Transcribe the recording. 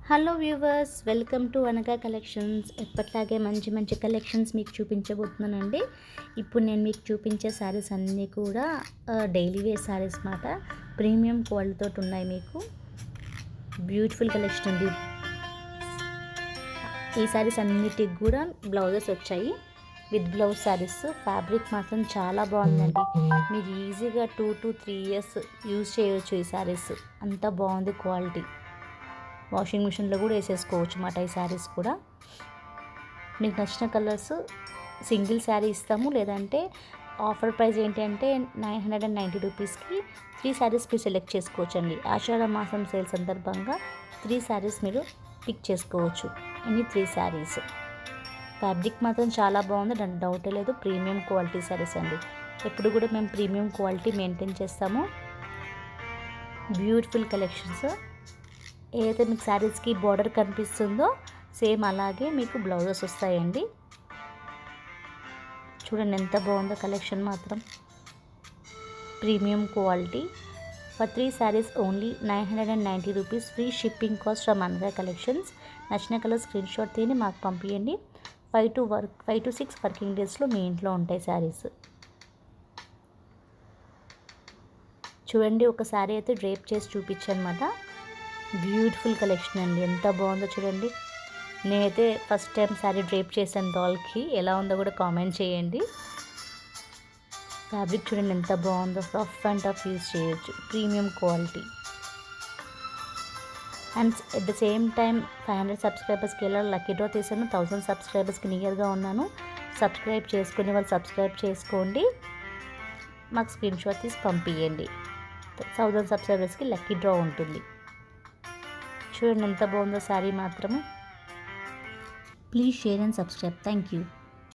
Hello viewers, welcome to అనగా collections. ఎప్పట్లాగే మంచి మంచి కలెక్షన్స్ మీకు చూపించబోతున్నానండి. ఇప్పుడు నేను మీకు చూపించే శారీస్ అన్నీ కూడా డైలీ వేర్ శారీస్ మాట. ప్రీమియం క్వాలిటీతో ఉన్నాయి. మీకు బ్యూటిఫుల్ కలెక్షన్ ఉంది. ఈ శారీస్ అన్నిటికి కూడా బ్లౌజెస్ వచ్చాయి. With blouse saris. ఫ్యాబ్రిక్ మాత్రం చాలా బాగుందండి. మీరు ఈజీగా 2 to 3 years యూజ్ చేయవచ్చు. ఈ శారీస్ అంత బాగుంది క్వాలిటీ. వాషింగ్ మిషన్లో కూడా వేసేసుకోవచ్చు అన్నమాట. ఈ శారీస్ కూడా మీకు నచ్చిన కలర్స్ సింగిల్ శారీ ఇస్తాము, లేదంటే ఆఫర్ ప్రైస్ ఏంటి అంటే 990 రూపీస్కి 3 శారీస్ మీరు సెలెక్ట్ చేసుకోవచ్చు అండి. ఆషాఢ మాసం సేల్ సందర్భంగా 3 శారీస్ మీరు పిక్ చేసుకోవచ్చు. ఎనీ 3 శారీస్. ఫ్యాబ్రిక్ మాత్రం చాలా బాగుంది, దాని డౌటే లేదు. ప్రీమియం క్వాలిటీ శారీస్ అండి. ఎప్పుడు కూడా మేము ప్రీమియం క్వాలిటీ మెయింటైన్ చేస్తాము. Beautiful collections. ఏదైతే మీకు శారీస్కి బార్డర్ కనిపిస్తుందో సేమ్ అలాగే మీకు బ్లౌజెస్ వస్తాయండి. చూడండి ఎంత బాగుందో కలెక్షన్ మాత్రం. Premium quality. For 3 saris only 990 rupees. Free shipping cost from అనగా కలెక్షన్స్. నచ్చిన కలర్ స్క్రీన్ షాట్ తీని మాకు పంపించండి. 5 to 6 వర్కింగ్ డేస్లో మీ ఇంట్లో ఉంటాయి శారీస్. చూడండి, ఒక శారీ అయితే డ్రేప్ చేసి చూపించాను అనమాట. బ్యూటిఫుల్ కలెక్షన్ అండి. ఎంత బాగుందో చూడండి. నేనైతే ఫస్ట్ టైం శారీ డ్రేప్ చేశాను డాల్కి. ఎలా ఉందో కూడా కామెంట్ చేయండి. ఫ్యాబ్రిక్ చూడండి ఎంత బాగుందో. రఫ్ అండ్ టఫ్ యూజ్ చేయొచ్చు. Premium quality. And at the same time 500 సబ్స్క్రైబర్స్కి ఎలా లక్కీ డ్రా తీసాను. 1000 సబ్స్క్రైబర్స్కి నియర్గా ఉన్నాను. సబ్స్క్రైబ్ చేసుకునే వాళ్ళు సబ్స్క్రైబ్ చేసుకోండి. మాకు స్క్రీన్ షాట్ తీసి పంపించండి. 1000 సబ్స్క్రైబర్స్కి లక్కీ డ్రా ఉంటుంది. చూడండి ఎంత బాగుందో శారీ మాత్రము. Please share and subscribe. Thank you.